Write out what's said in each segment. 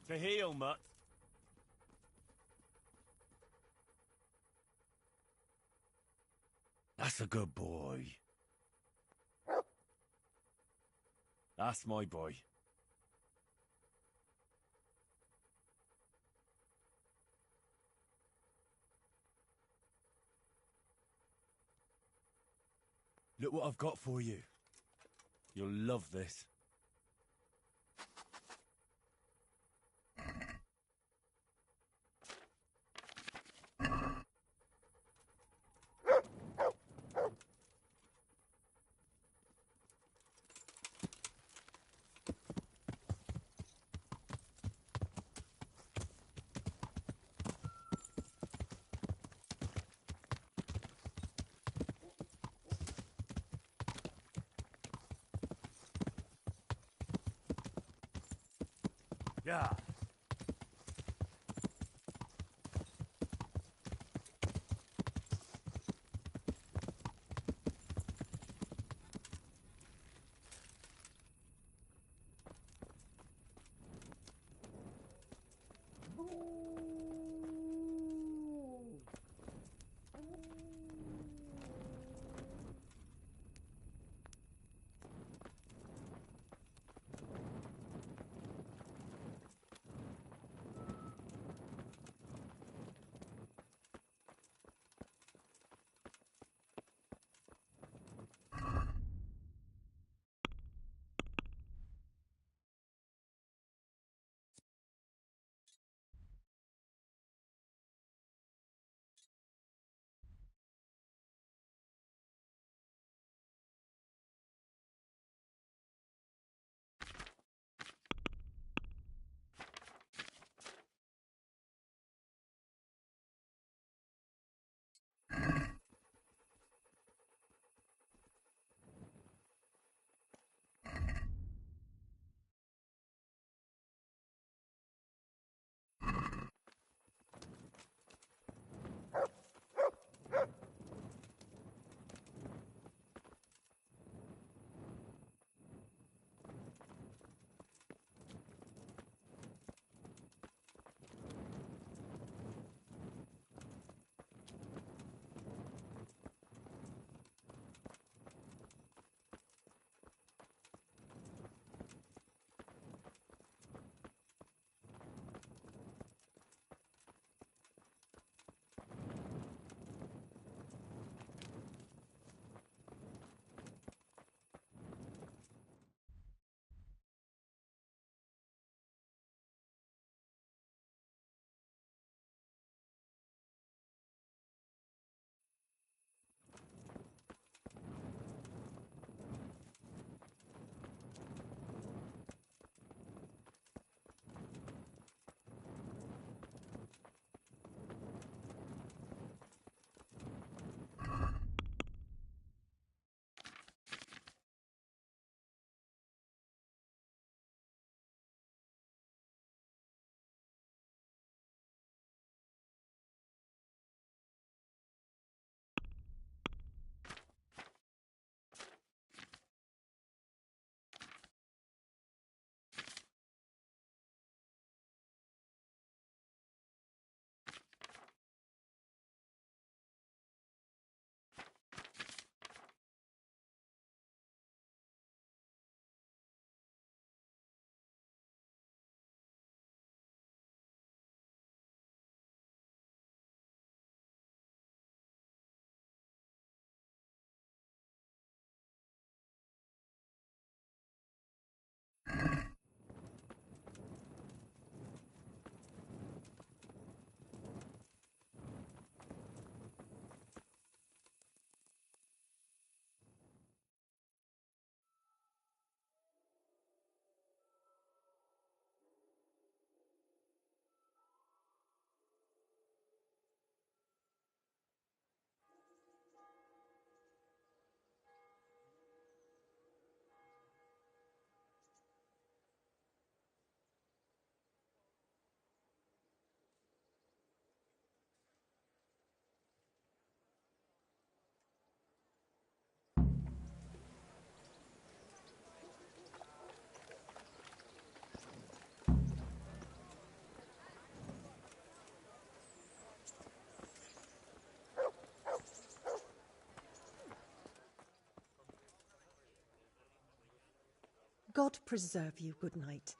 To heal, Mutt. That's a good boy. That's my boy. Look what I've got for you. You'll love this. Yeah. God preserve you, good night.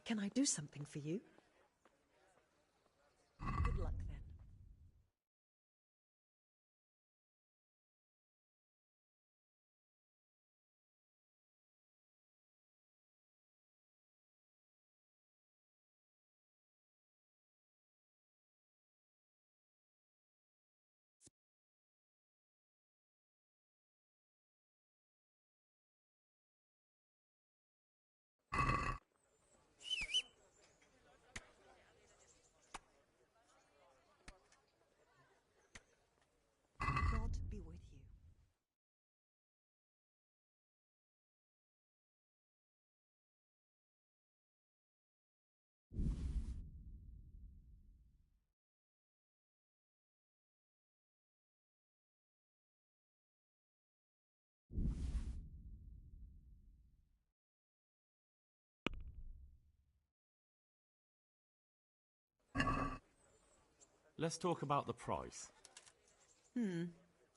Can I do something for you? Good luck, then. God be with you. Let's talk about the price.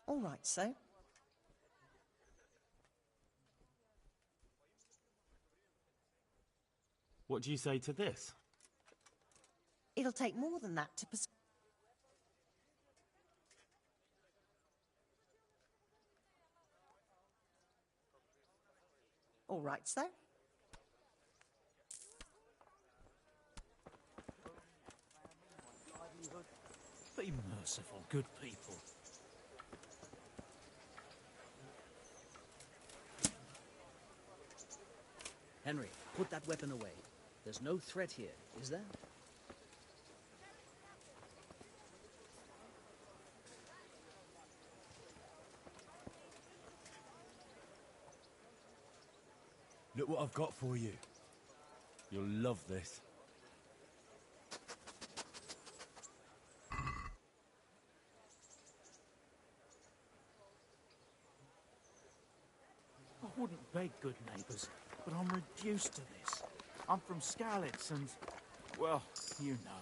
All right, so. What do you say to this? It'll take more than that to All right, so. Be merciful, good people. Henry, put that weapon away. There's no threat here, is there? Look what I've got for you. You'll love this. I wouldn't beg good neighbours, but I'm reduced to this. I'm from Skalitz and, well, you know.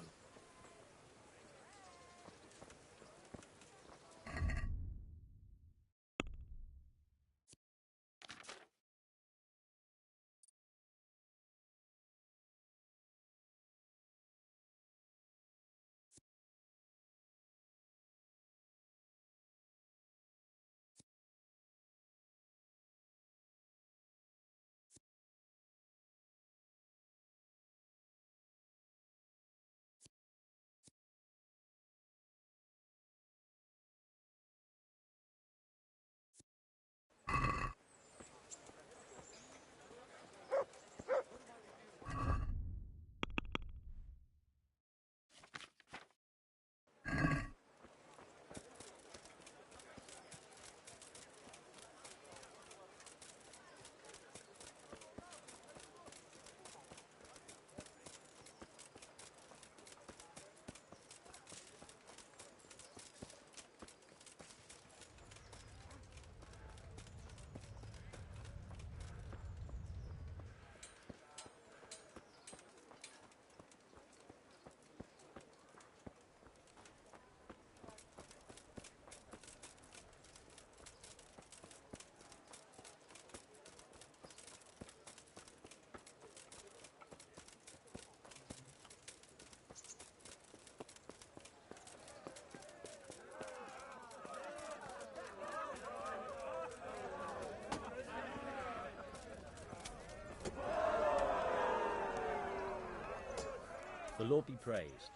The Lord be praised.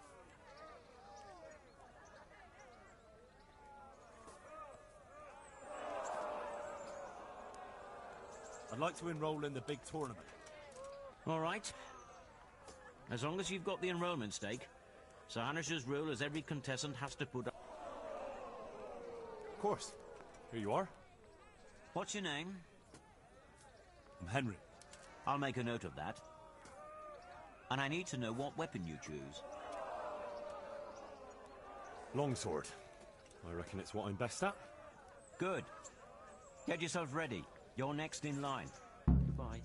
I'd like to enroll in the big tournament. All right. As long as you've got the enrollment stake, Sir Hanish's rule is every contestant has to put up... Of course. Here you are. What's your name? I'm Henry. I'll make a note of that. And I need to know what weapon you choose. Longsword. I reckon it's what I'm best at. Good. Get yourself ready. You're next in line. Goodbye.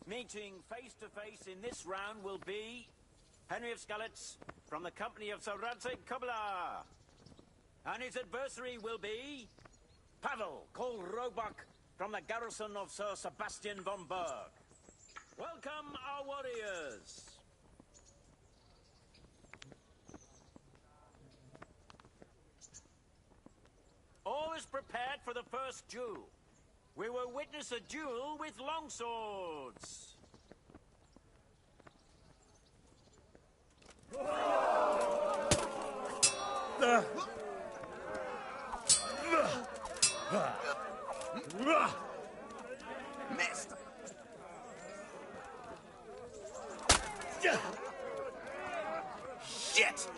Meeting face to face in this round will be Henry of Skalitz, from the company of Sir Radzig Kobyla. And his adversary will be Pavel, called Roebuck, from the garrison of Sir Sebastian von Berg. Welcome, our warriors! All is prepared for the first duel. We will witness a duel with longswords. Missed! Shit!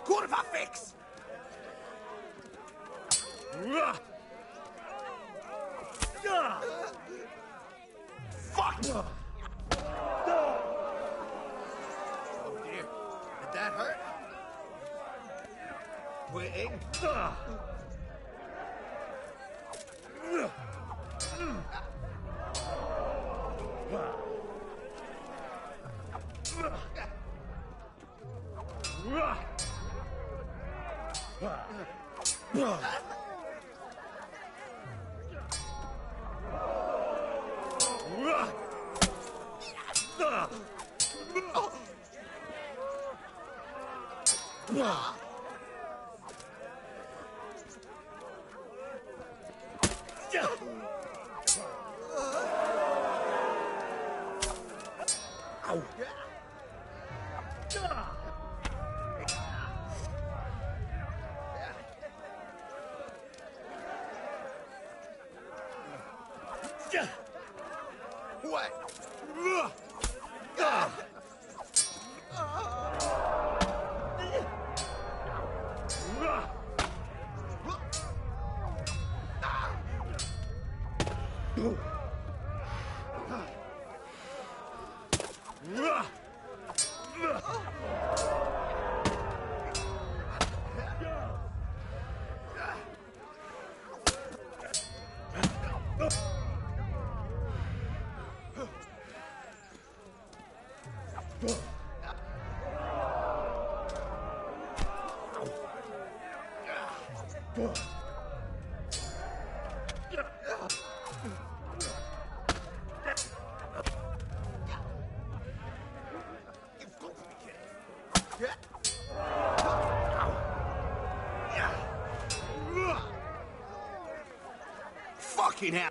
Kurwa fix! Fuck! Oh dear, did that hurt? Quitting? What? Fucking hell!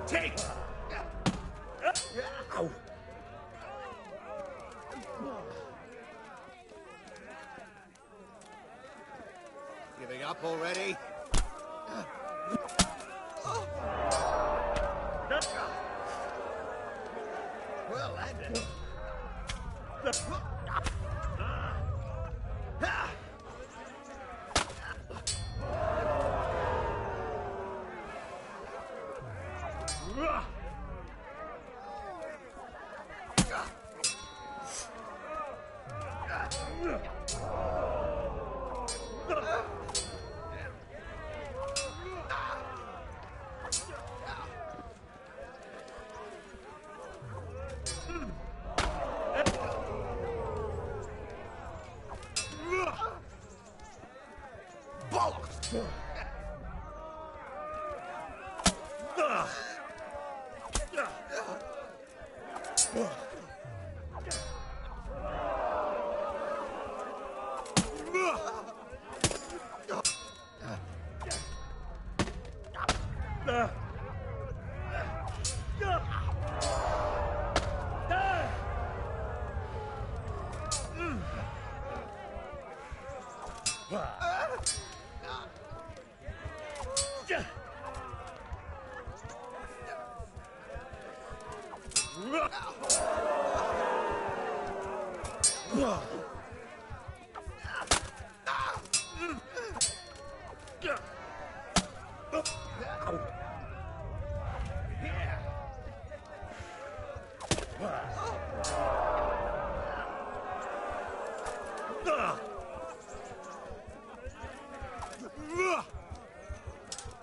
Take! Ow! Giving up already? Well, that...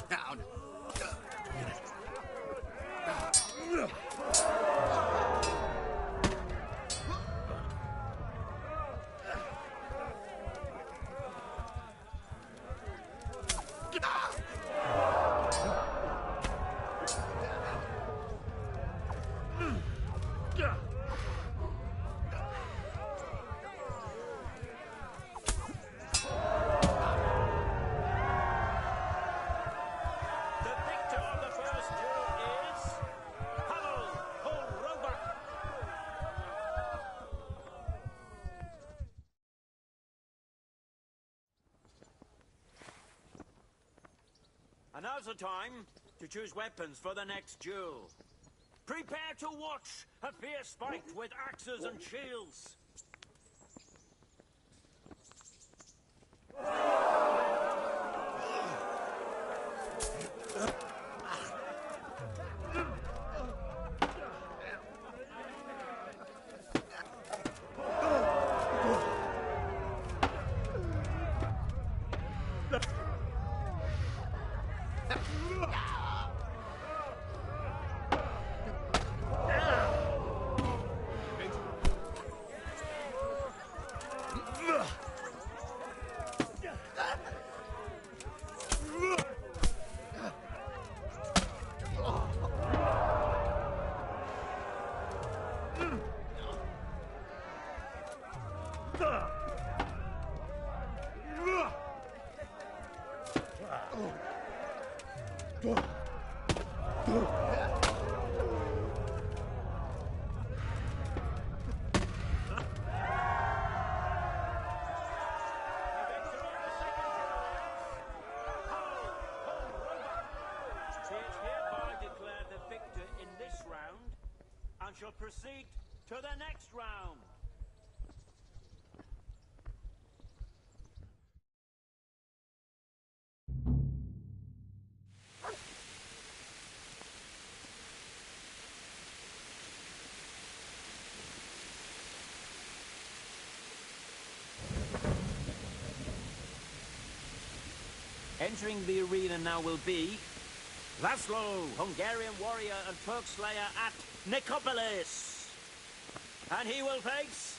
Down. And now's the time to choose weapons for the next duel. Prepare to watch a fierce fight with axes and shields. Shall proceed to the next round. Entering the arena now will be Laszlo, Hungarian warrior and Turk slayer at Nicopolis. And he will face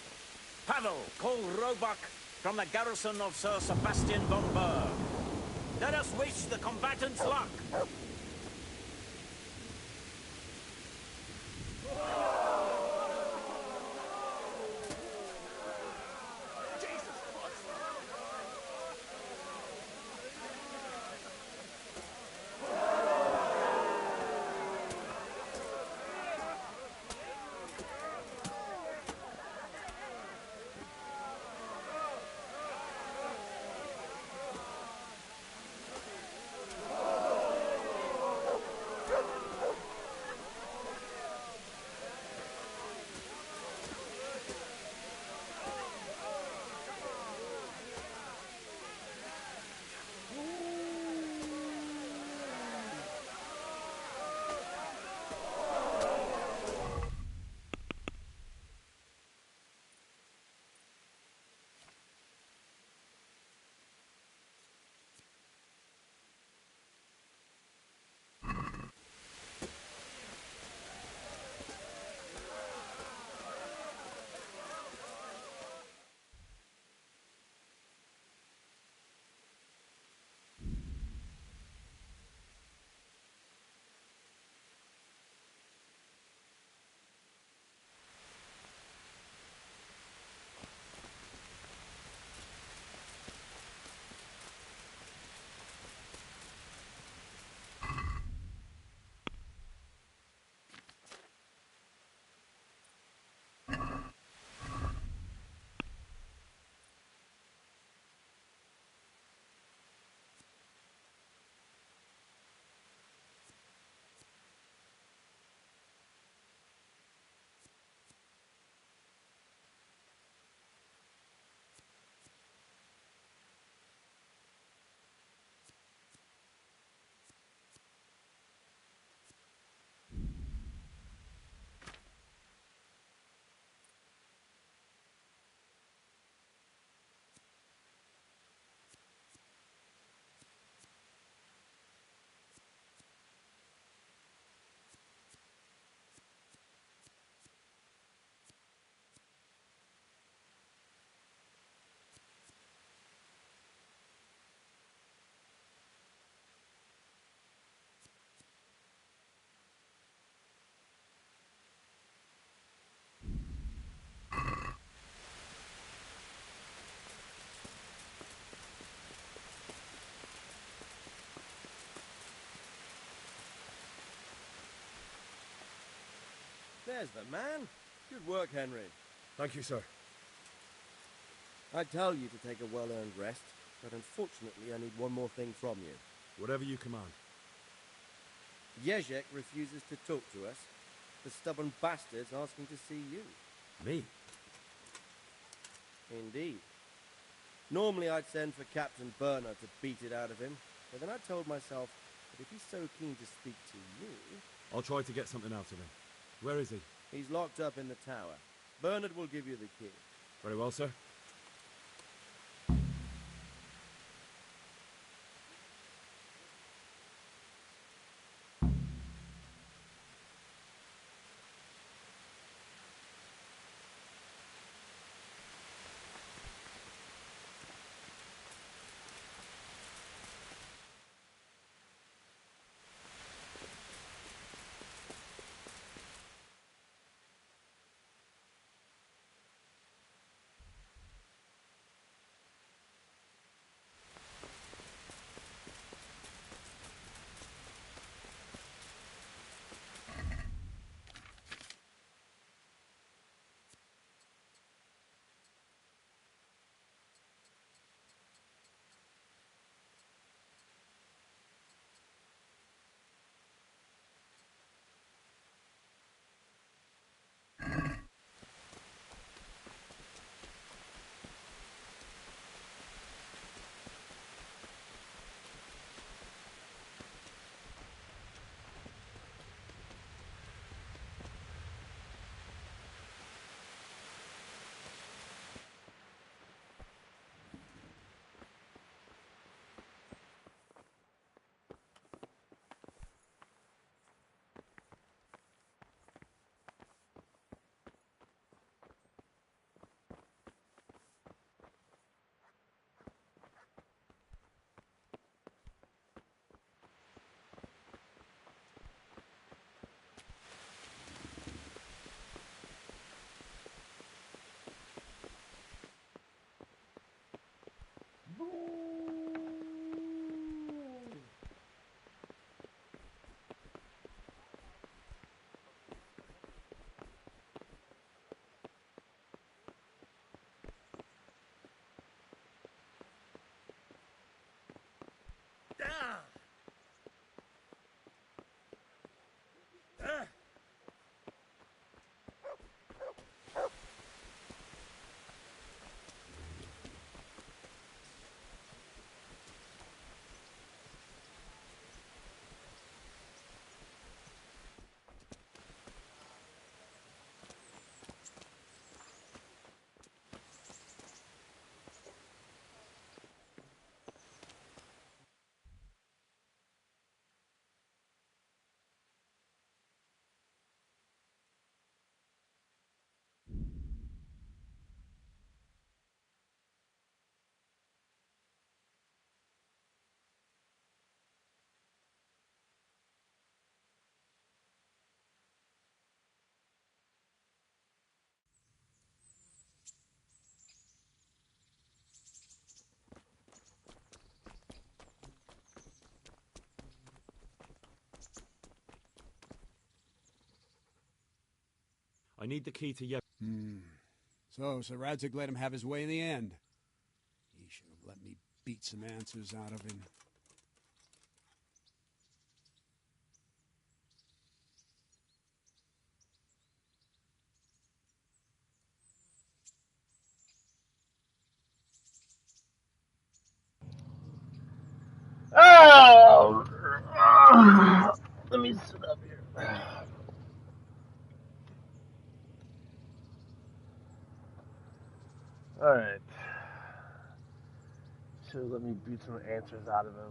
Pavel, called Robak, from the garrison of Sir Sebastian von Berg. Let us wish the combatants luck. There's the man. Good work, Henry. Thank you, sir. I tell you to take a well-earned rest, but unfortunately I need one more thing from you. Whatever you command. Jezek refuses to talk to us. The stubborn bastard's asking to see you. Me? Indeed. Normally I'd send for Captain Burner to beat it out of him, but then I told myself that if he's so keen to speak to you... I'll try to get something out of him. Where is he? He's locked up in the tower. Bernard will give you the key. Very well, sir. I need the key to Yep. So Sir Radzig let him have his way in the end. He should have let me beat some answers out of him. Oh! Let me sit up here. Alright. Should let me beat some answers out of him.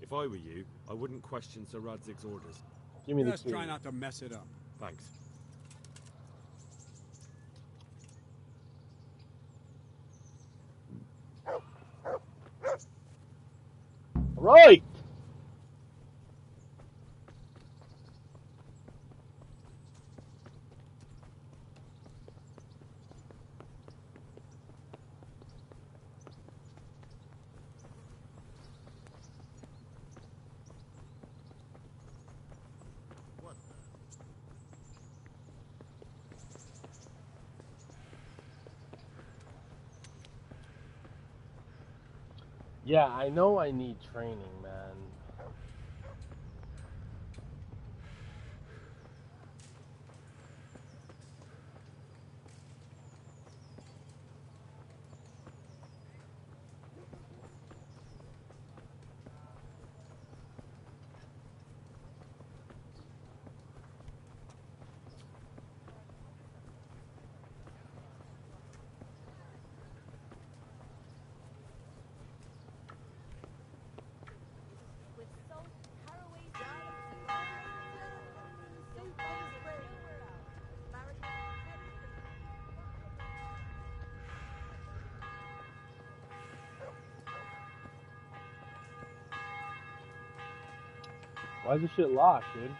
If I were you, I wouldn't question Sir Radzig's orders. Give me Just the key. try not to mess it up. Thanks. Right! Yeah, I know I need training, man. Why is this shit locked, dude?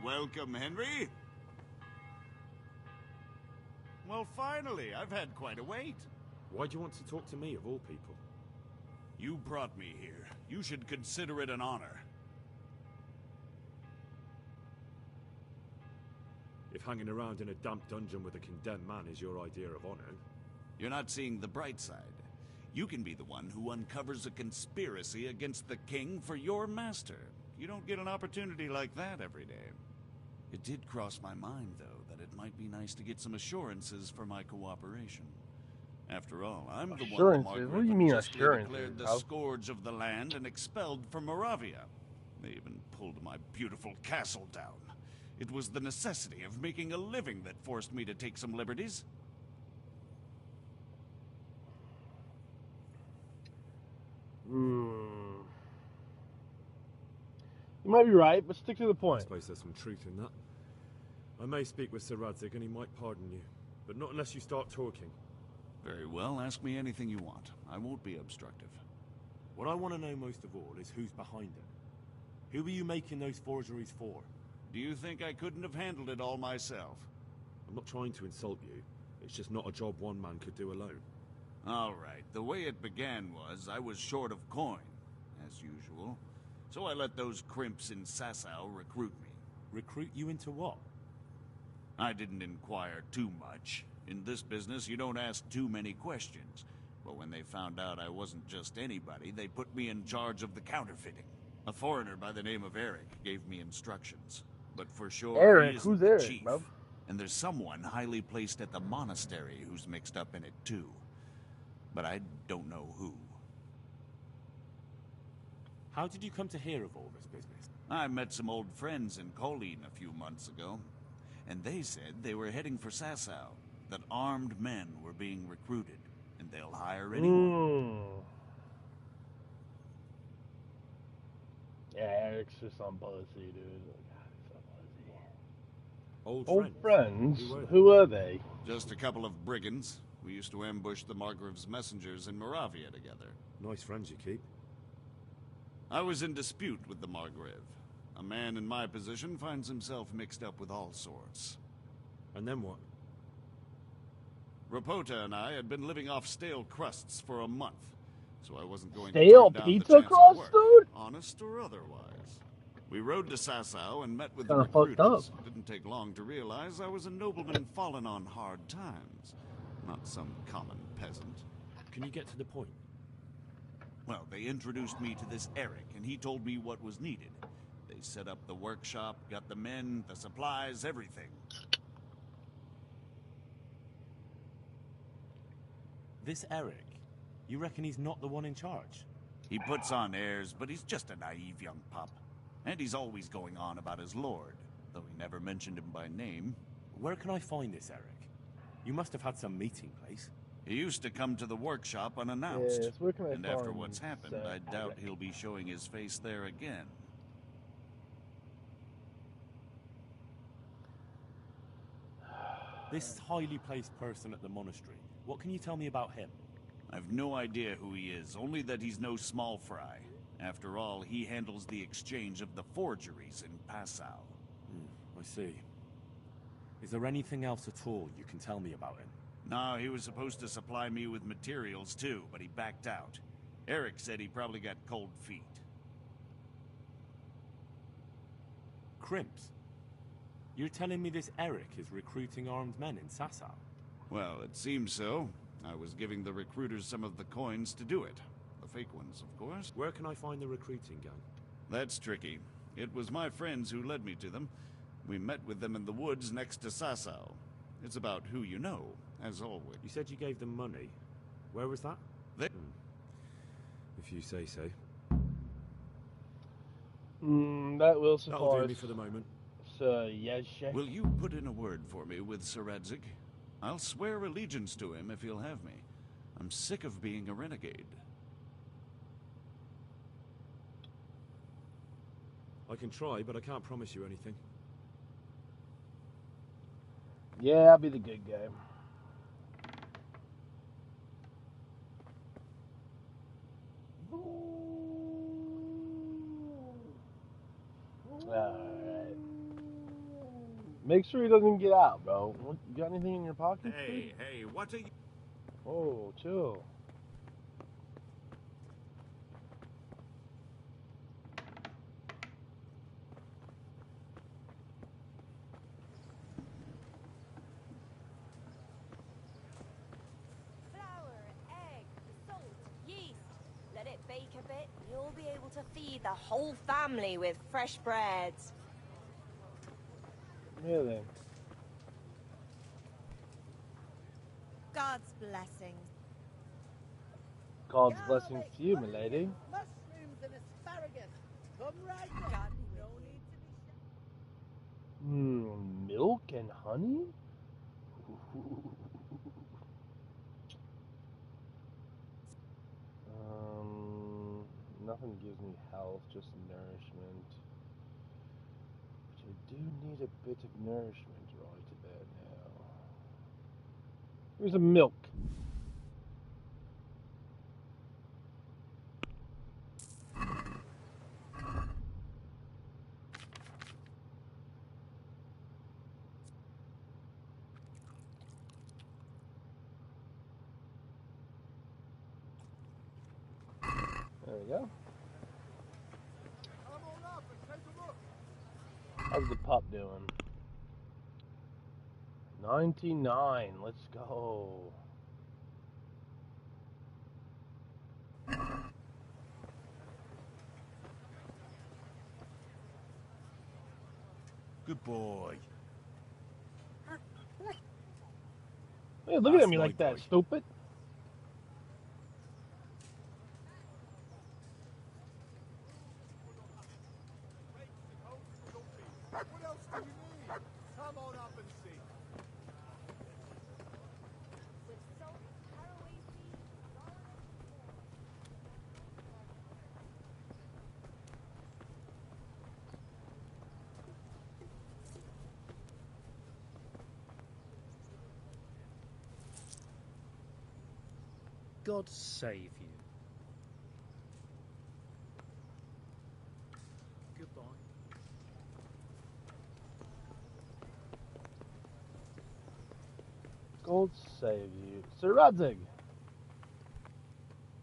Welcome, Henry. Well, finally, I've had quite a wait. Why do you want to talk to me, of all people? You brought me here. You should consider it an honor. If hanging around in a damp dungeon with a condemned man is your idea of honor... You're not seeing the bright side. You can be the one who uncovers a conspiracy against the king for your master. You don't get an opportunity like that every day. It did cross my mind, though, that it might be nice to get some assurances for my cooperation. After all, I'm the one the What do you mean justly assurances, declared the bro? scourge of the land and expelled from Moravia. They even pulled my beautiful castle down. It was the necessity of making a living that forced me to take some liberties. You might be right, but stick to the I point. suppose there's some truth in that. I may speak with Sir Radzig and he might pardon you, but not unless you start talking. Very well, ask me anything you want. I won't be obstructive. What I want to know most of all is who's behind it. Who are you making those forgeries for? Do you think I couldn't have handled it all myself? I'm not trying to insult you. It's just not a job one man could do alone. All right, the way it began was I was short of coin, as usual. So I let those crimps in Sasau recruit me. Recruit you into what? I didn't inquire too much. In this business, you don't ask too many questions. But when they found out I wasn't just anybody, they put me in charge of the counterfeiting. A foreigner by the name of Eric gave me instructions. But for sure, Eric? he isn't Who's the Eric, chief. bro? And there's someone highly placed at the monastery who's mixed up in it too. But I don't know who. How did you come to hear of all this business? I met some old friends in Colleen a few months ago, and they said they were heading for Sasau, that armed men were being recruited, and they'll hire anyone. Yeah, Eric's just on pussy, dude. God, he's so pussy. Old friends? Who are they? Just a couple of brigands. We used to ambush the Margrave's messengers in Moravia together. Nice friends you keep. I was in dispute with the Margrave. A man in my position finds himself mixed up with all sorts. And then what? Rapota and I had been living off stale crusts for a month, so I wasn't going to Stale turn down pizza the chance crust, of work, dude? honest or otherwise. We rode to Sasau and met with Kinda the fucked recruiters. up. Didn't take long to realize I was a nobleman fallen on hard times, not some common peasant. Can you get to the point? Well, they introduced me to this Eric, and he told me what was needed. They set up the workshop, got the men, the supplies, everything. This Eric, you reckon he's not the one in charge? He puts on airs, but he's just a naive young pup. And he's always going on about his lord, though he never mentioned him by name. Where can I find this Eric? You must have had some meeting place. He used to come to the workshop unannounced. Yes, where can I and after find what's happened, said I doubt Eric? he'll be showing his face there again. This highly placed person at the monastery, what can you tell me about him? I've no idea who he is, only that he's no small fry. After all, he handles the exchange of the forgeries in Passau. I see. Is there anything else at all you can tell me about him? No, he was supposed to supply me with materials too, but he backed out. Eric said he probably got cold feet. Crimps? You're telling me this Eric is recruiting armed men in Sasau? Well, it seems so. I was giving the recruiters some of the coins to do it. The fake ones, of course. Where can I find the recruiting gang? That's tricky. It was my friends who led me to them. We met with them in the woods next to Sasau. It's about who you know, as always. You said you gave them money. Where was that? They... If you say so. That will suffice. That'll do me for the moment. So, yes, Chef. Will you put in a word for me with Sir Radzig? I'll swear allegiance to him if he'll have me. I'm sick of being a renegade. I can try, but I can't promise you anything. Yeah, I'll be the good guy. Alright. Make sure he doesn't get out, bro. You got anything in your pocket? Hey, what are you... Oh, chill. You'll be able to feed the whole family with fresh breads. Really? God's blessings. God's blessings to you, my lady. Mushrooms and asparagus. Come right up. No need to be Milk and honey? Nothing gives me health, just nourishment. Which I do need a bit of nourishment right about now. Here's some milk. There we go. How's the pup doing? 99. Let's go. Good boy. Hey, look at me like that, stupid. What else do you need? Come on up and see. God save you. Goodbye. God save you. Sir Radzig!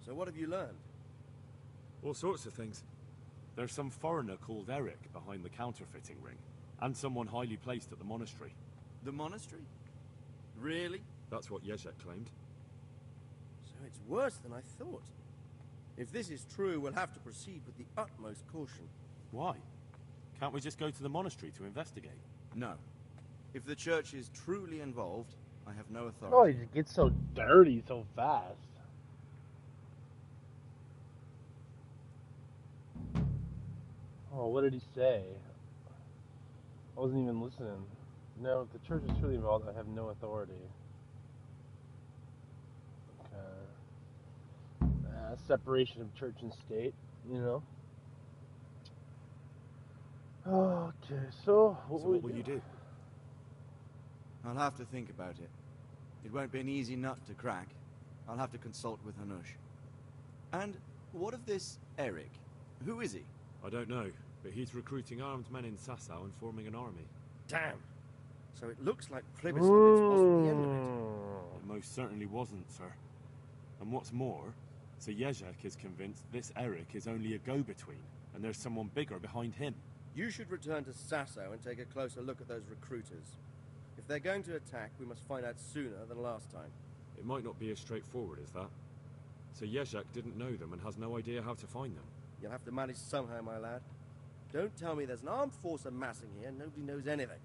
So what have you learned? All sorts of things. There's some foreigner called Eric behind the counterfeiting ring, and someone highly placed at the monastery. The monastery? Really? That's what Yezhek claimed. So it's worse than I thought. If this is true, we'll have to proceed with the utmost caution. Why? Can't we just go to the monastery to investigate? No. If the church is truly involved, I have no authority. Oh, he just gets so dirty so fast. Oh, what did he say? I wasn't even listening. No, if the church is truly involved, I have no authority. Okay. Separation of church and state, you know. Okay, so what will you do? I'll have to think about it. It won't be an easy nut to crack. I'll have to consult with Hanush. And what of this Eric? Who is he? I don't know, but he's recruiting armed men in Sasau and forming an army. Damn. So it looks like Plibiscite wasn't the end of it. It most certainly wasn't, sir. And what's more, Sir Yezhek is convinced this Eric is only a go-between, and there's someone bigger behind him. You should return to Sasso and take a closer look at those recruiters. If they're going to attack, we must find out sooner than last time. It might not be as straightforward as that. So Yezhak didn't know them and has no idea how to find them. You'll have to manage somehow, my lad. Don't tell me there's an armed force amassing here and nobody knows anything.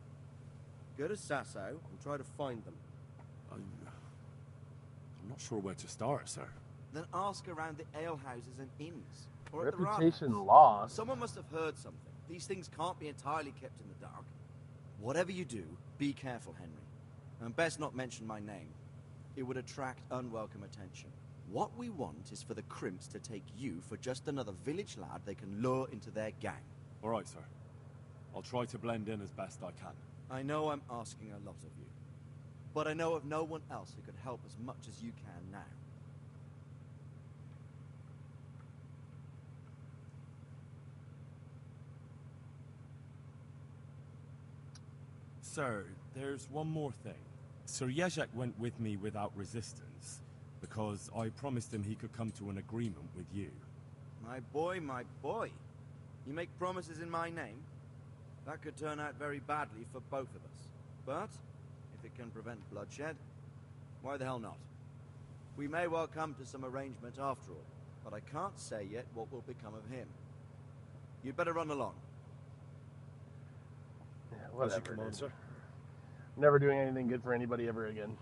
Go to Sasso and try to find them. I'm not sure where to start, sir. Then ask around the alehouses and inns. Or at the Reputation Rathouse. lost. Someone must have heard something. These things can't be entirely kept in the dark. Whatever you do, be careful, Henry. And best not mention my name. It would attract unwelcome attention. What we want is for the crimps to take you for just another village lad they can lure into their gang. All right, sir. I'll try to blend in as best I can. I know I'm asking a lot of you, but I know of no one else who could help as much as you can now. Sir, there's one more thing. Sir Yezhak went with me without resistance, because I promised him he could come to an agreement with you. My boy, you make promises in my name? That could turn out very badly for both of us. But, if it can prevent bloodshed, why the hell not? We may well come to some arrangement after all, but I can't say yet what will become of him. You'd better run along. Yeah, whatever. Come on, sir. Never doing anything good for anybody ever again.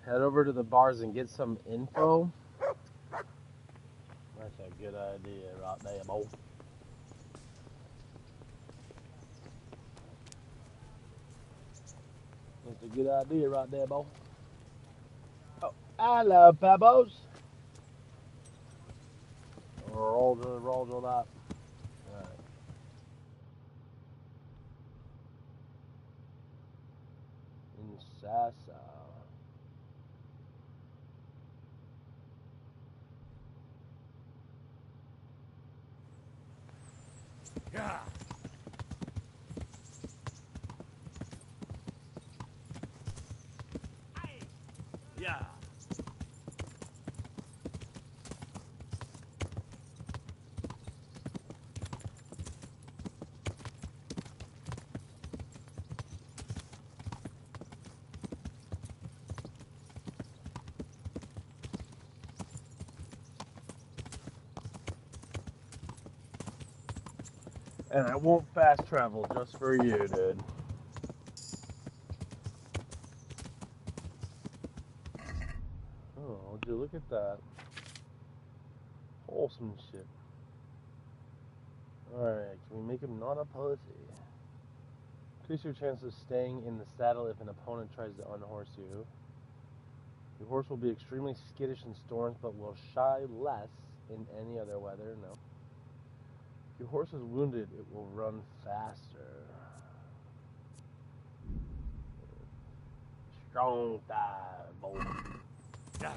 Head over to the bars and get some info. That's a good idea right there, boy. That's a good idea right there, boy. Oh, hello, Pebbles. Roll up. Alright. In Sassa. Yeah. Yeah. And I won't fast travel just for you, dude. Oh, would you look at that? Wholesome shit. Alright, can we make him not a pussy? Increase your chance of staying in the saddle if an opponent tries to unhorse you. Your horse will be extremely skittish in storms, but will shy less in any other weather. No. If your horse is wounded, it will run faster. Strong thigh, boy. Yeah.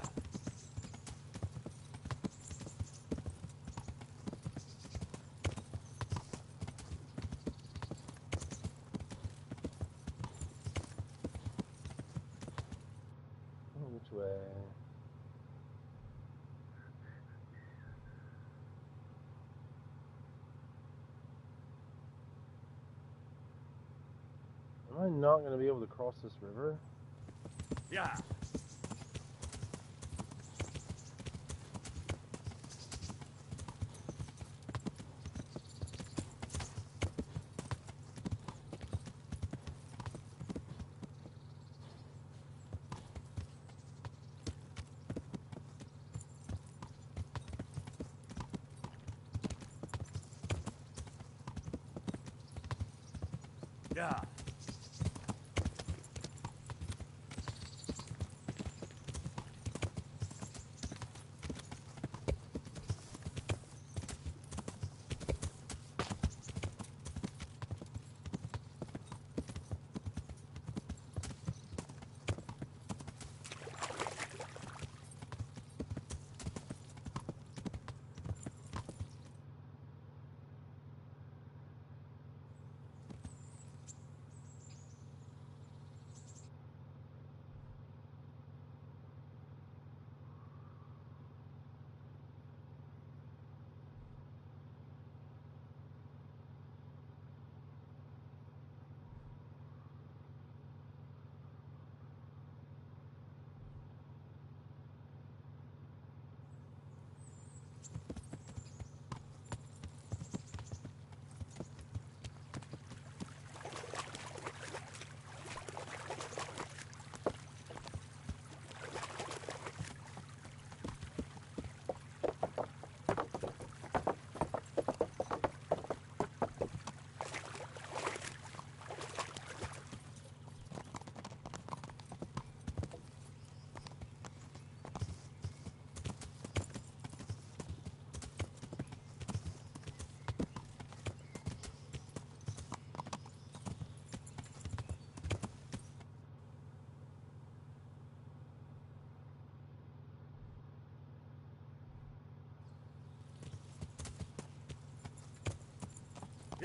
Which way? Am I not going to be able to cross this river? Yeah. Yeah.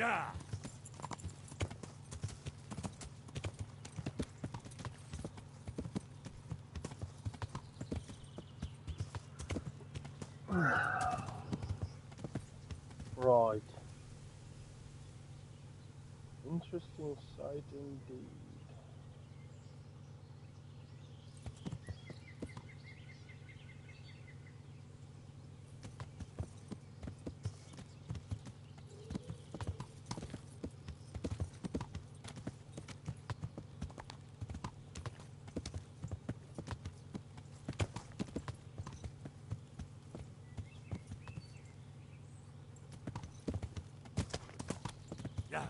Yeah. Right. Interesting sight indeed. Yeah.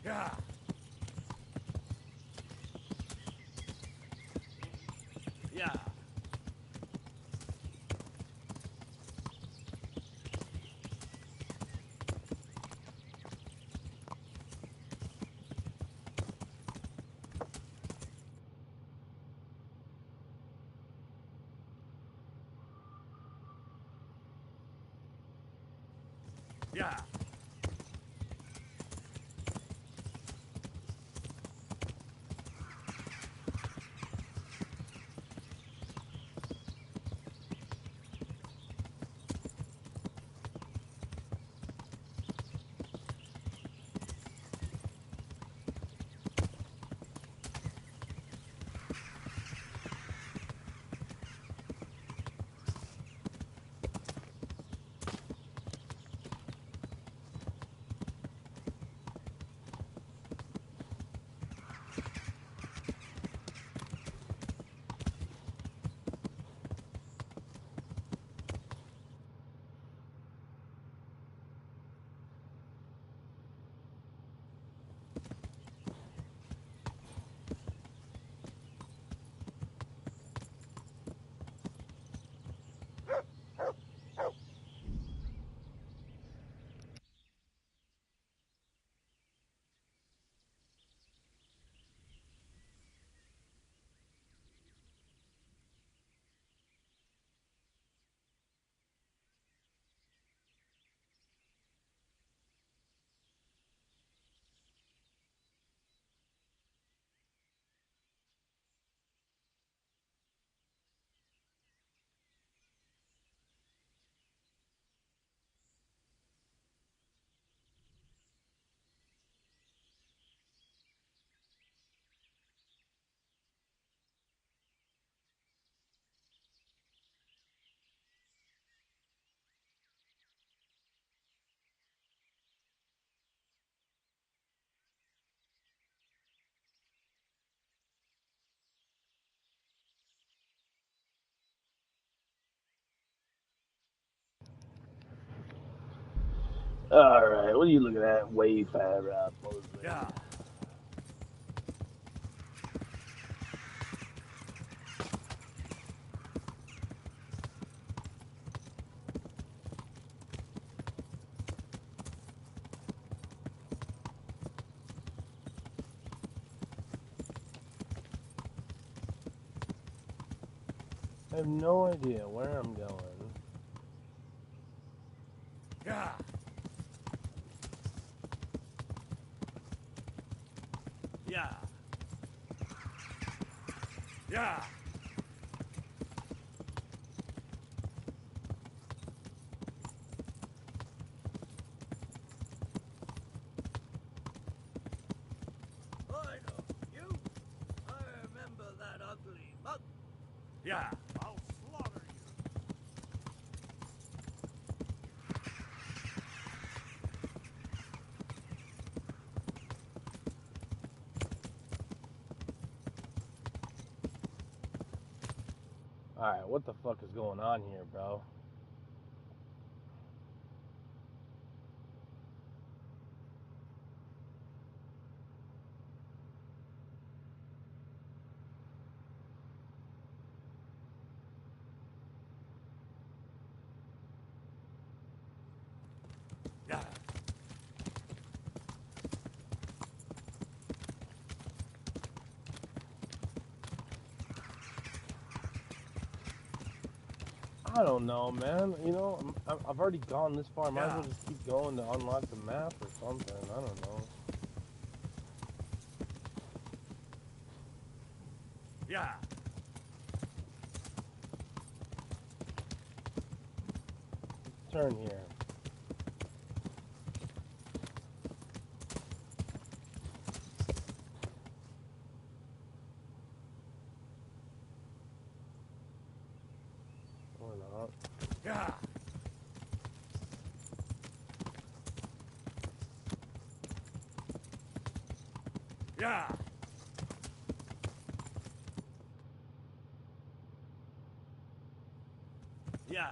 Yeah. Yeah. Yeah. Alright, what are you looking at? Wayfarer out, Moses. Yeah. I have no idea where I'm going. Yeah. Yeah. Yeah. I know you. I remember that ugly mug. Yeah. I'll slaughter you. Alright, what the fuck is going on here, bro? Yeah. I don't know, man. You know, I've already gone this far. I might as well just keep going to unlock the map or something. I don't know. Yeah. Turn here. Or not. Yeah. Yeah. Yeah.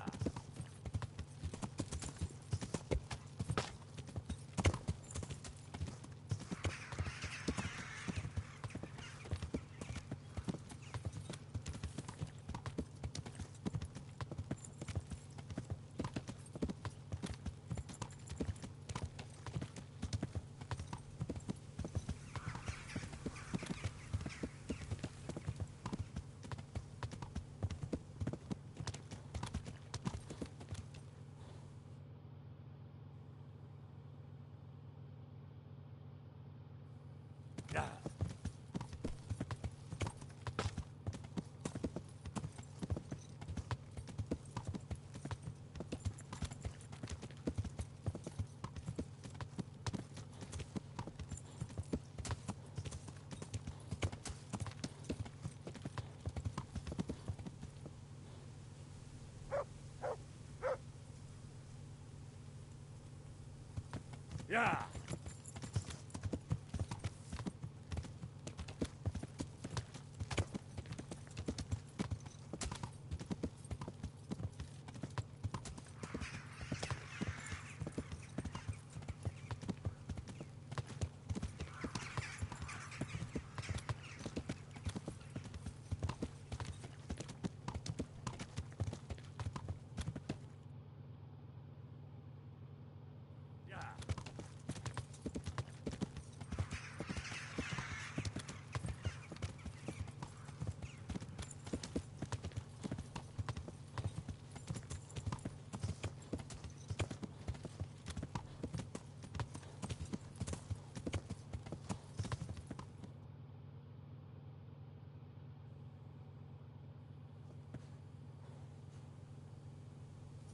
Yeah. Yeah.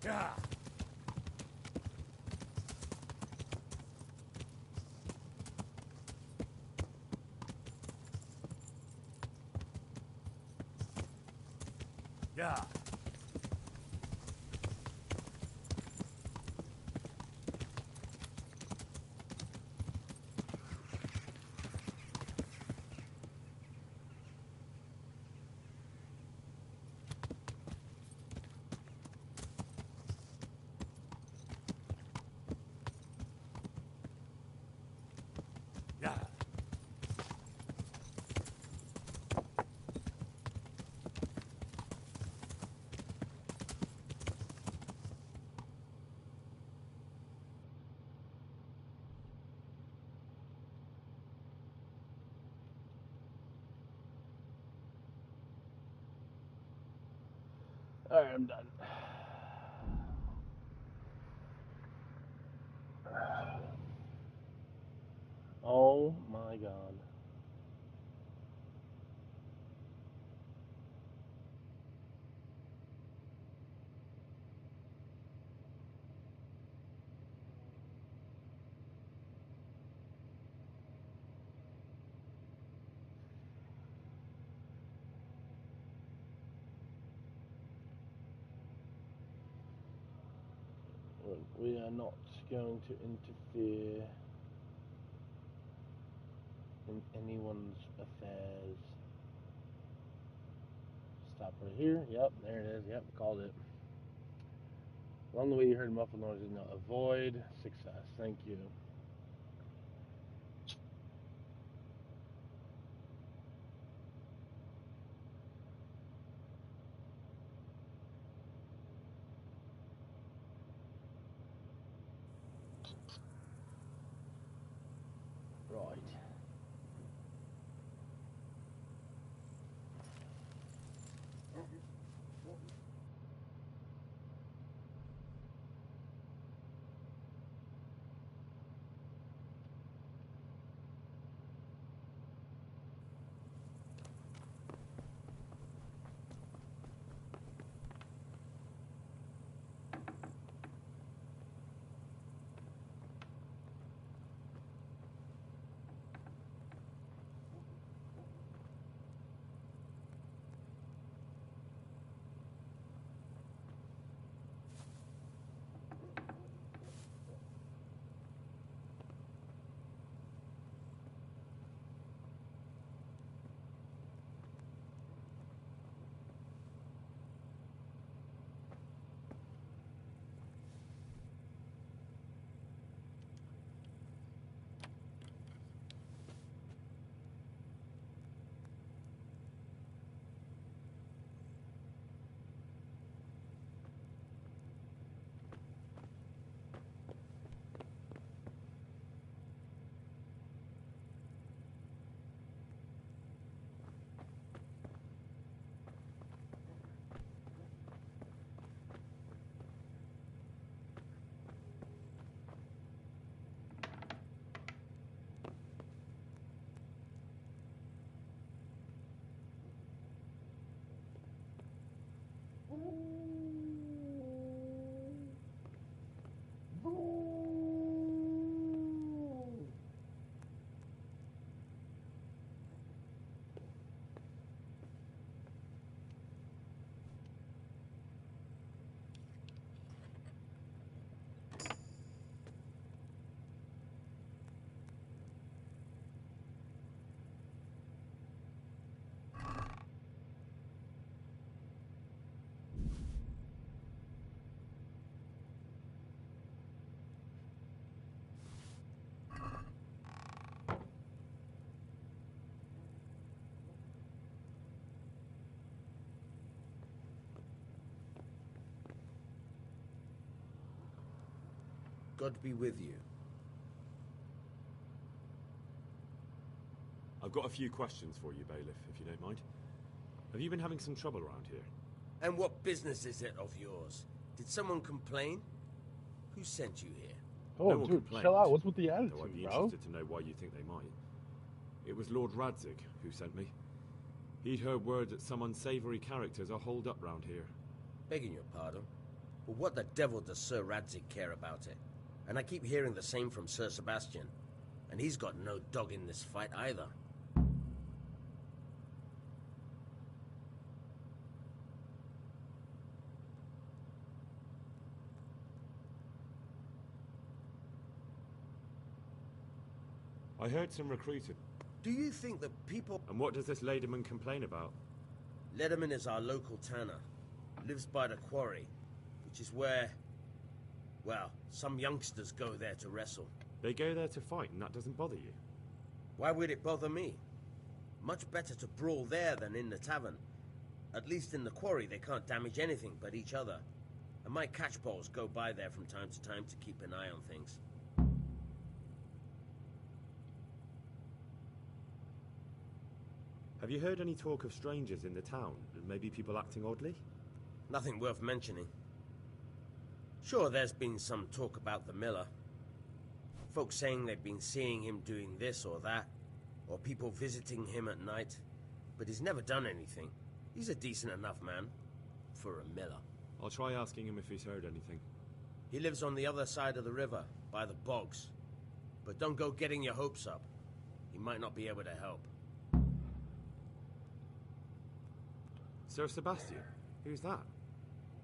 Yeah. Yeah. Yeah. Alright, I'm done. Oh my god. We are not going to interfere in anyone's affairs. Stop right here. Yep, there it is. Yep, called it. Along the way you heard muffled noises. No, avoid success. Thank you. Right. God be with you. I've got a few questions for you, Bailiff, if you don't mind. Have you been having some trouble around here? And what business is it of yours? Did someone complain? Who sent you here? Oh, No one dude, complained, chill out. What's with the though I'd attitude, be bro? interested to know why you think they might. It was Lord Radzig who sent me. He'd heard word that some unsavory characters are holed up round here. Begging your pardon, but what the devil does Sir Radzig care about it? And I keep hearing the same from Sir Sebastian. And he's got no dog in this fight either. I heard some recruited. Do you think that people... And what does this Lederman complain about? Lederman is our local tanner. Lives by the quarry, which is where... well, some youngsters go there to wrestle. They go there to fight, and that doesn't bother you? Why would it bother me? Much better to brawl there than in the tavern. At least in the quarry they can't damage anything but each other. And my catchballs go by there from time to time to keep an eye on things. Have you heard any talk of strangers in the town, and maybe people acting oddly? Nothing worth mentioning. Sure, there's been some talk about the miller. Folks saying they've been seeing him doing this or that, or people visiting him at night, but he's never done anything. He's a decent enough man for a miller. I'll try asking him if he's heard anything. He lives on the other side of the river, by the bogs. But don't go getting your hopes up. He might not be able to help. Sir Sebastian? Who's that?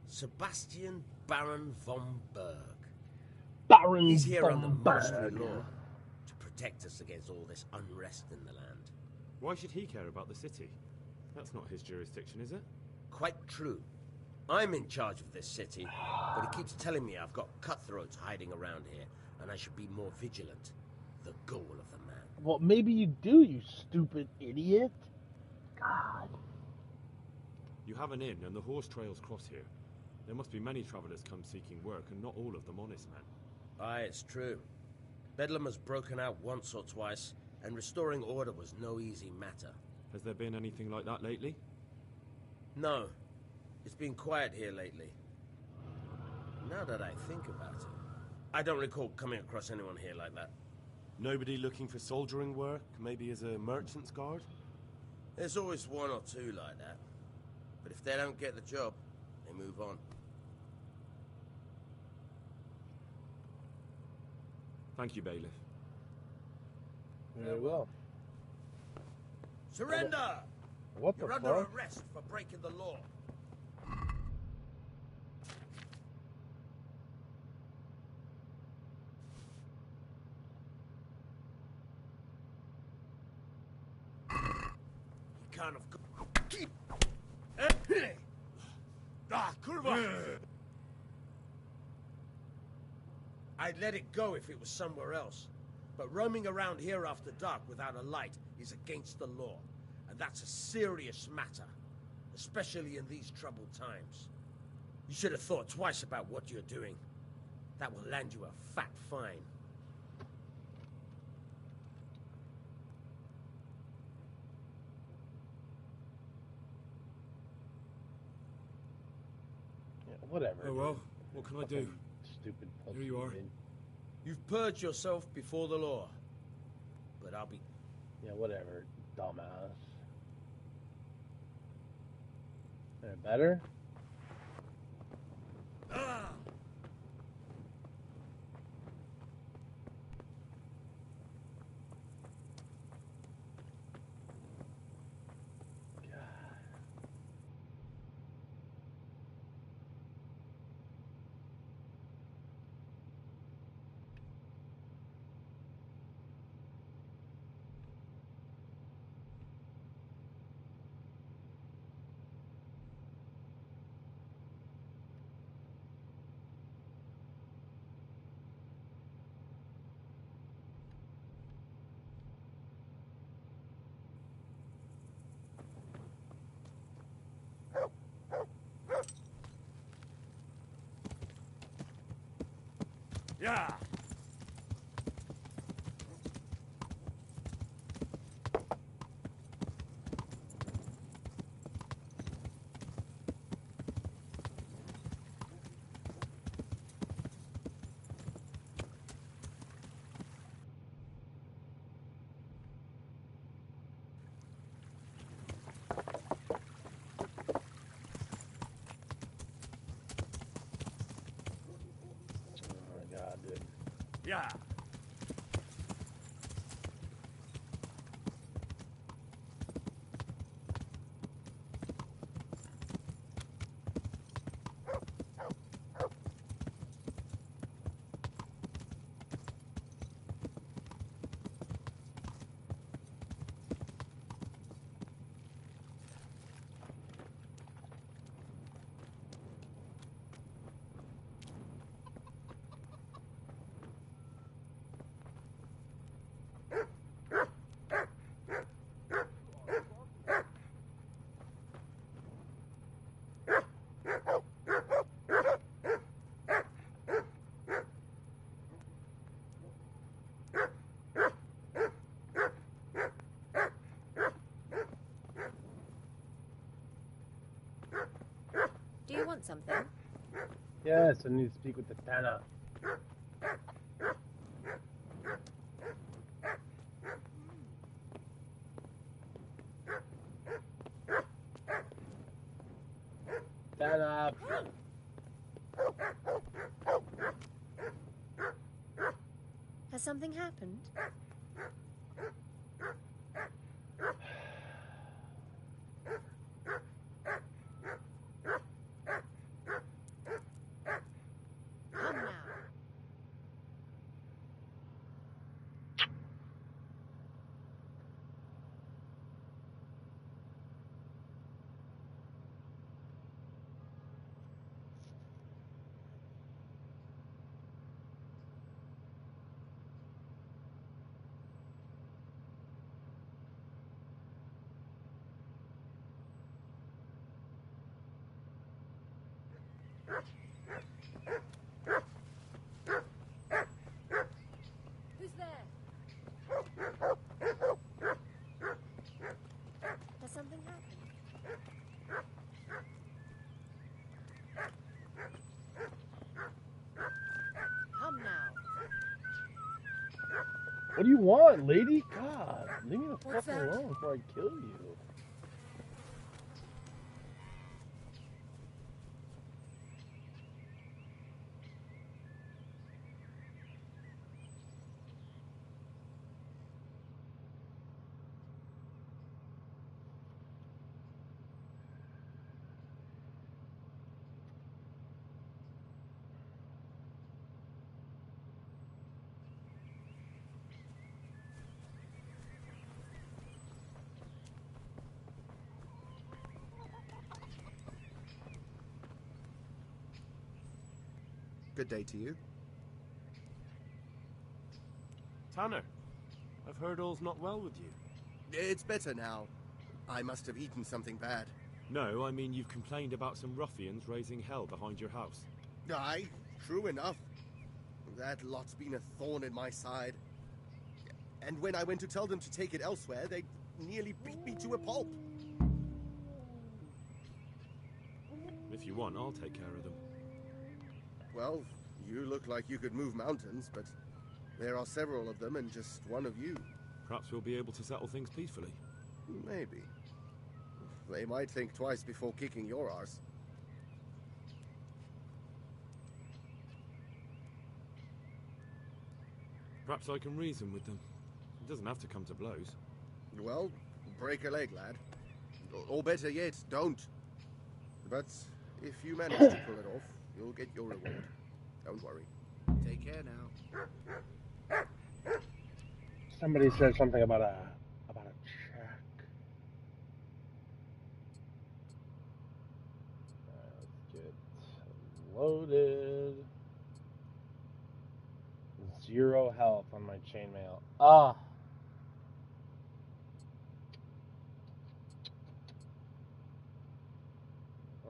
Sebastian Baron von Berg. Baron He's here under von monastery Berg. law to protect us against all this unrest in the land. Why should he care about the city? That's not his jurisdiction, is it? Quite true. I'm in charge of this city, but he keeps telling me I've got cutthroats hiding around here, and I should be more vigilant. The goal of the man. Well, maybe you do, you stupid idiot. God. You have an inn, and the horse trails cross here. There must be many travellers come seeking work, and not all of them honest men. Aye, it's true. Bedlam has broken out once or twice, and restoring order was no easy matter. Has there been anything like that lately? No. It's been quiet here lately. Now that I think about it, I don't recall coming across anyone here like that. Nobody looking for soldiering work, maybe as a merchant's guard? There's always one or two like that. But if they don't get the job, they move on. Thank you, Bailiff. Very well. Surrender! What the You're under fuck? arrest for breaking the law. You kind of... Keep... Kurva! I'd let it go if it was somewhere else. But roaming around here after dark without a light is against the law. And that's a serious matter. Especially in these troubled times. You should have thought twice about what you're doing. That will land you a fat fine. Yeah, whatever. Oh well, dude. what can I do? Fucking Stupid. Here you are. dude. You've purged yourself before the law. But I'll be... Yeah, whatever, dumbass. Any better? Ah! Yeah. Yeah. Do you want something? Yes, I need to speak with the Tana. Tana. Has something happened? Come now. Who's there? Has something happened? Come now. What do you want, lady? God, leave me the What's fuck that? alone before I kill you. Good day to you. Tanner, I've heard all's not well with you. It's better now. I must have eaten something bad. No, I mean you've complained about some ruffians raising hell behind your house. Aye, true enough. That lot's been a thorn in my side. And when I went to tell them to take it elsewhere, they nearly beat me to a pulp. If you want, I'll take care of them. Well, you look like you could move mountains, but there are several of them and just one of you. Perhaps we'll be able to settle things peacefully. Maybe. They might think twice before kicking your arse. Perhaps I can reason with them. It doesn't have to come to blows. Well, break a leg, lad. Or better yet, don't. But if you manage to pull it off, you'll get your reward. Don't worry. Take care now. Somebody said something about a check. Let's get loaded. 0 health on my chainmail. Ah.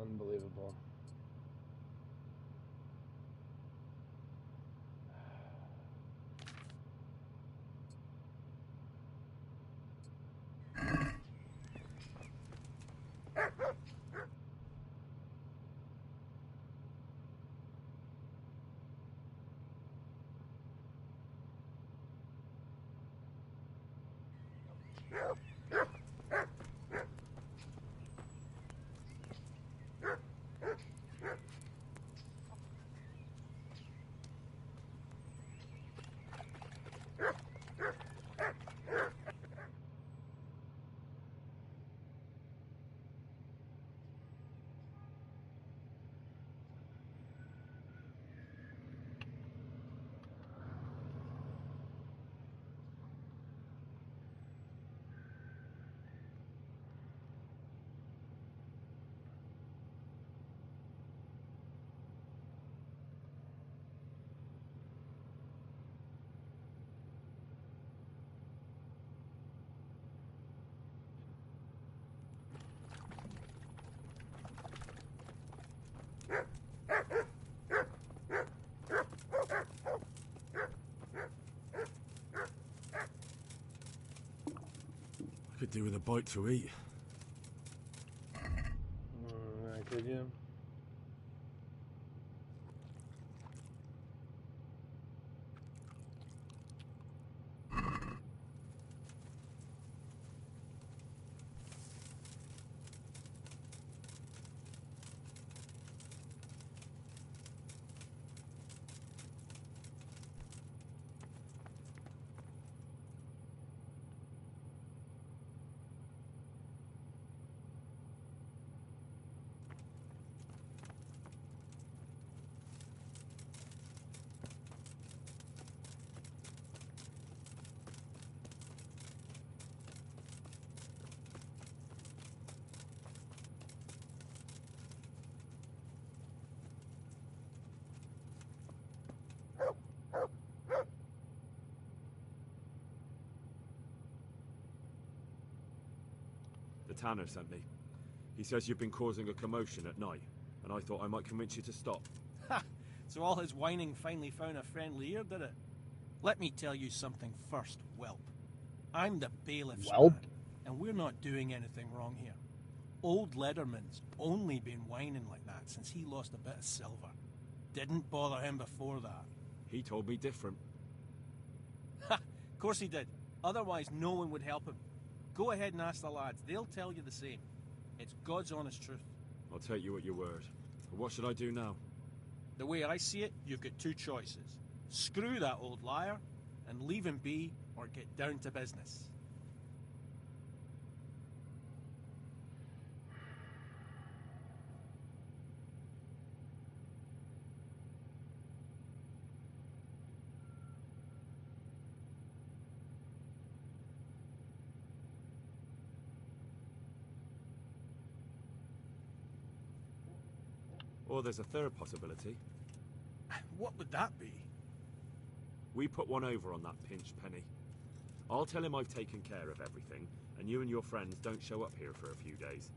Unbelievable. Could do with a bite to eat. Could you? The tanner sent me. He says you've been causing a commotion at night, and I thought I might convince you to stop. Ha! So all his whining finally found a friendly ear, did it? Let me tell you something first, whelp. I'm the bailiff's Whelp? man, and we're not doing anything wrong here. Old Lederman's only been whining like that since he lost a bit of silver. Didn't bother him before that. He told me different. Ha! Of course he did. Otherwise no one would help him. Go ahead and ask the lads. They'll tell you the same. It's God's honest truth. I'll take you at your word. But what should I do now? The way I see it, you've got two choices. Screw that old liar and leave him be, or get down to business. Or there's a third possibility. What would that be? We put one over on that pinched penny. I'll tell him I've taken care of everything, and you and your friends don't show up here for a few days.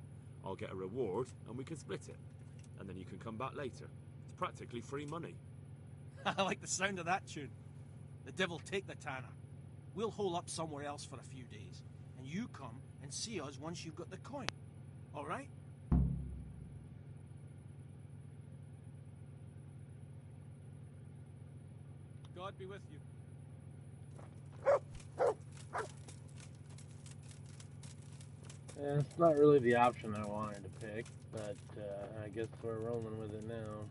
I'll get a reward, and we can split it. And then you can come back later. It's practically free money. I like the sound of that tune. The devil take the tanner. We'll hole up somewhere else for a few days, and you come and see us once you've got the coin. All right? God be with you. Yeah, it's not really the option I wanted to pick, but I guess we're rolling with it now.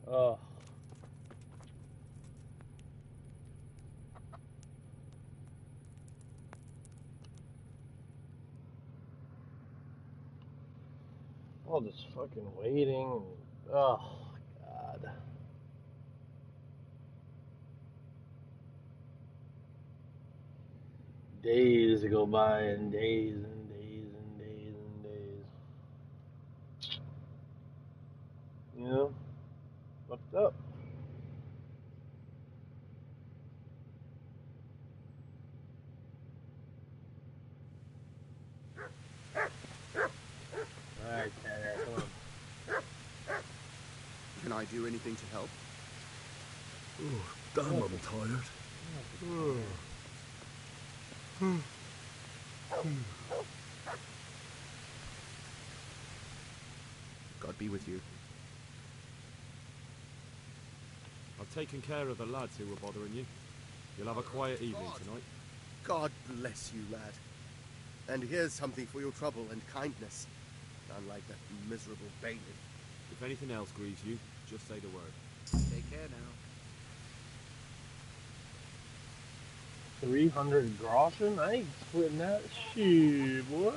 Oh. All this fucking waiting. Oh, God. Days go by and days and days and days and days. You know? Fucked up. Alright, Tanner, come on. Can I do anything to help? Oh, damn, I'm tired. God be with you. I've taken care of the lads who were bothering you. You'll have a quiet evening tonight. God bless you, lad. And here's something for your trouble and kindness. Unlike that miserable bailiff. If anything else grieves you, just say the word. Take care now. 300 groschen? I ain't splitting that shit, boy.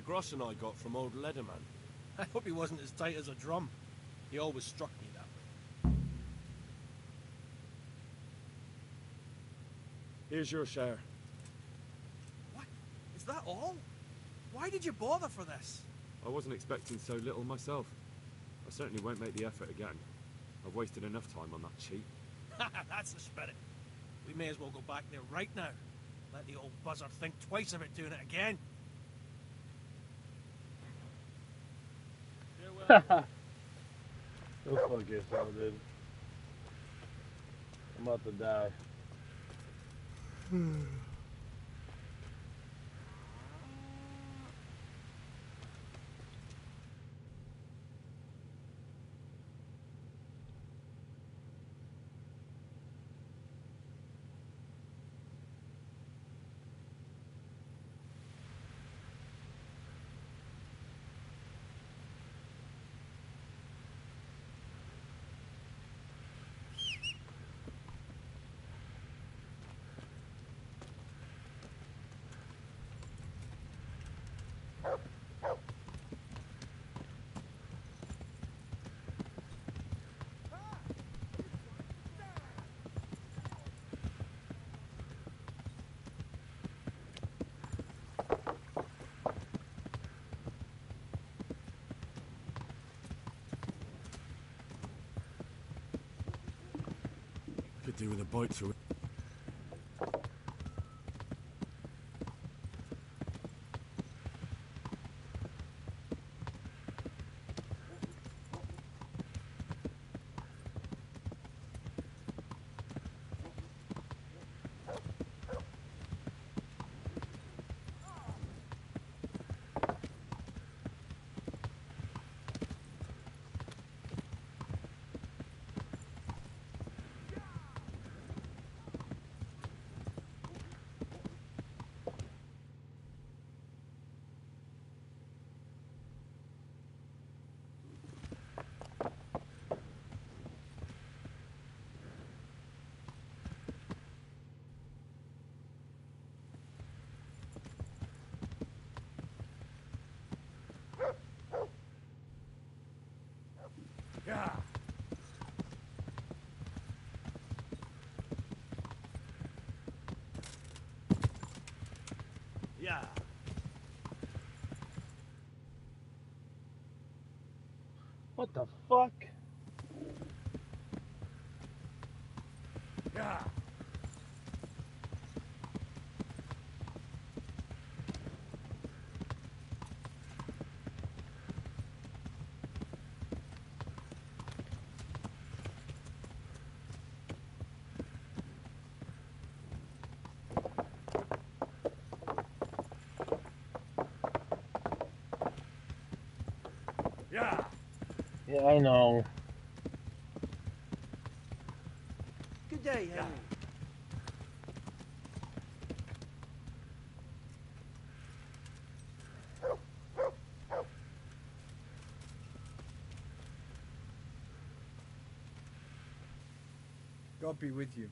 gross and I got from old Leatherman. I hope he wasn't as tight as a drum. He always struck me that way. Here's your share. What? Is that all? Why did you bother for this? I wasn't expecting so little myself. I certainly won't make the effort again. I've wasted enough time on that cheat. That's the spirit. We may as well go back there right now. Let the old buzzard think twice about doing it again. Go fuck yourself, dude. I'm about to die. Could do with a bite to it. Yeah. Yeah. What the fuck? Yeah. Yeah. Yeah, I know. Good day, Henry. God be with you.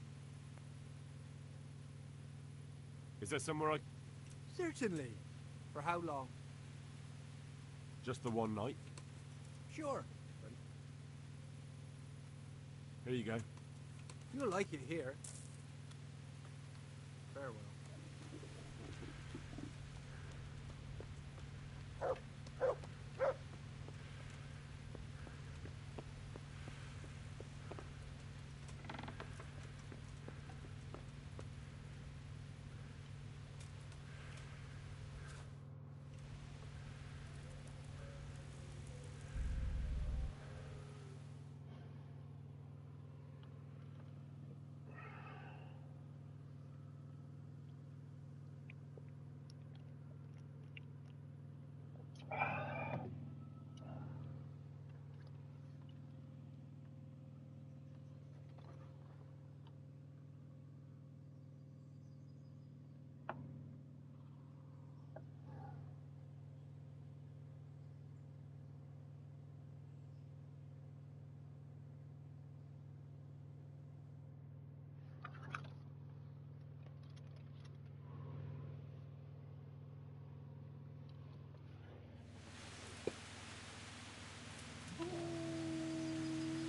Is there somewhere I... Certainly. For how long? Just the one night? Sure. Here you go. You'll like it here. Farewell.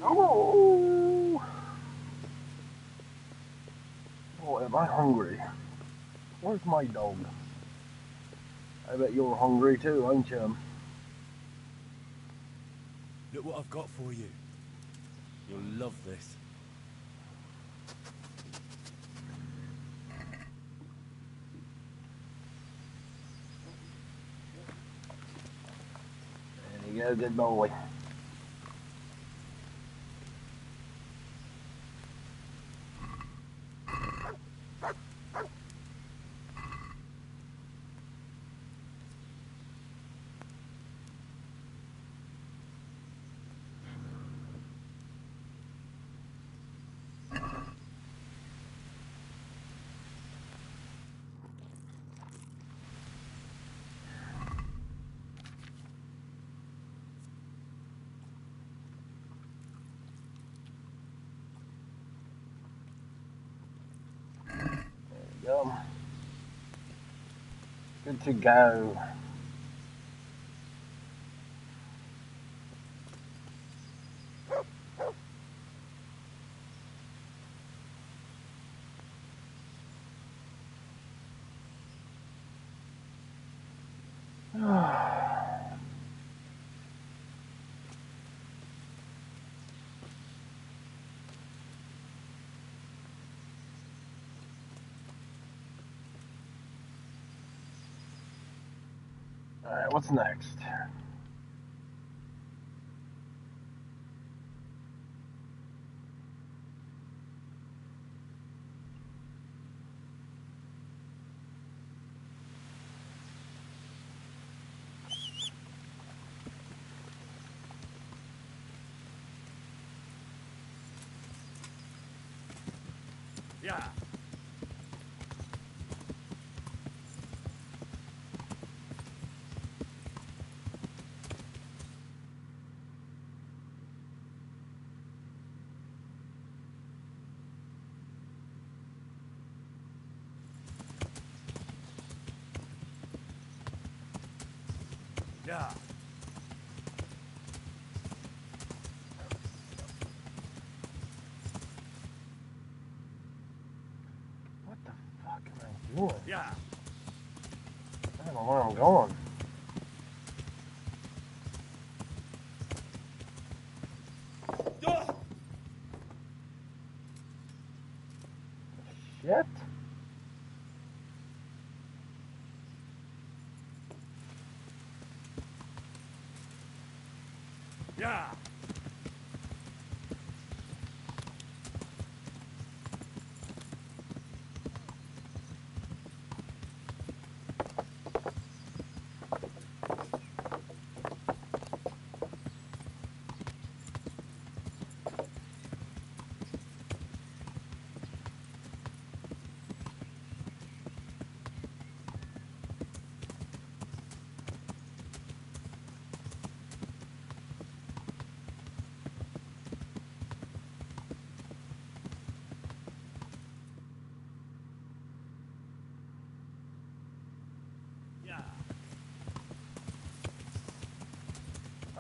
Oh! Oh, am I hungry? Where's my dog? I bet you're hungry too, aren't you? Look what I've got for you. You'll love this. There you go, good boy. Go. Good to go. Alright, what's next? Yeah. Yeah. What the fuck am I doing? Yeah. I don't know where I'm going. Shit. Yeah.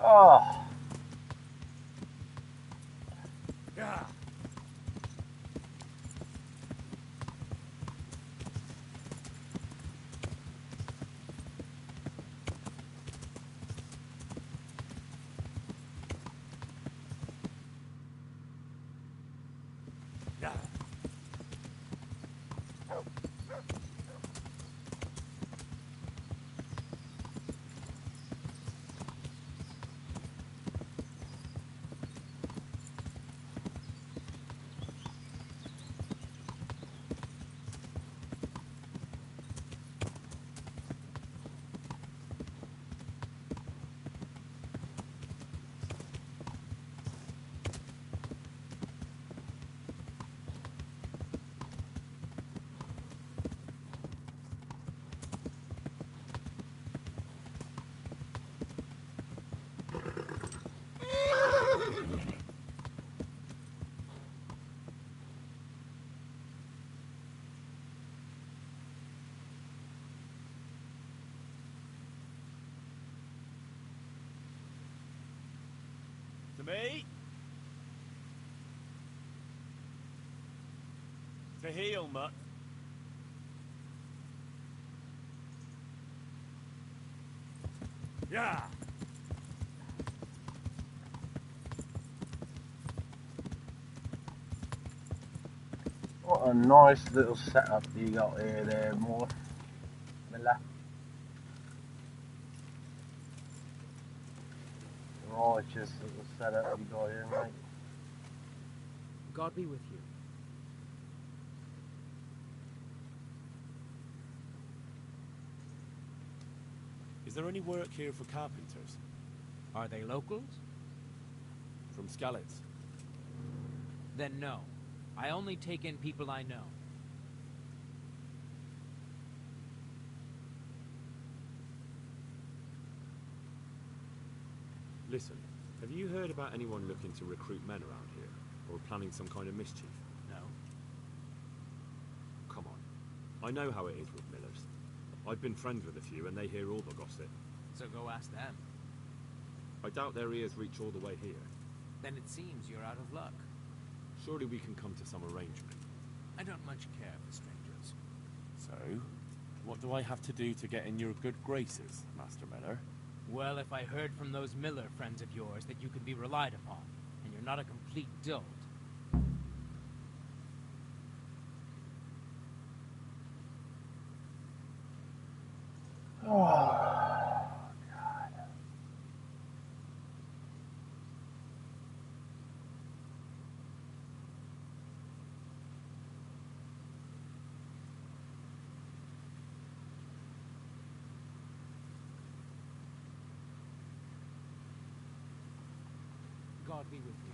Oh. Yeah. Yeah. To me? To heel, mutt. Yeah. What a nice little setup you got here there, Miller. Righteous little setup you got here, mate. God be with you. Is there any work here for carpenters? Are they locals? From Skalitz? Then no. I only take in people I know. Listen, have you heard about anyone looking to recruit men around here? Or planning some kind of mischief? No. Come on. I know how it is with Millers. I've been friends with a few and they hear all the gossip. So go ask them. I doubt their ears reach all the way here. Then it seems you're out of luck. Surely we can come to some arrangement. I don't much care for strangers. So, what do I have to do to get in your good graces, Master Miller? Well, if I heard from those Miller friends of yours that you can be relied upon, and you're not a complete dolt. God be with you.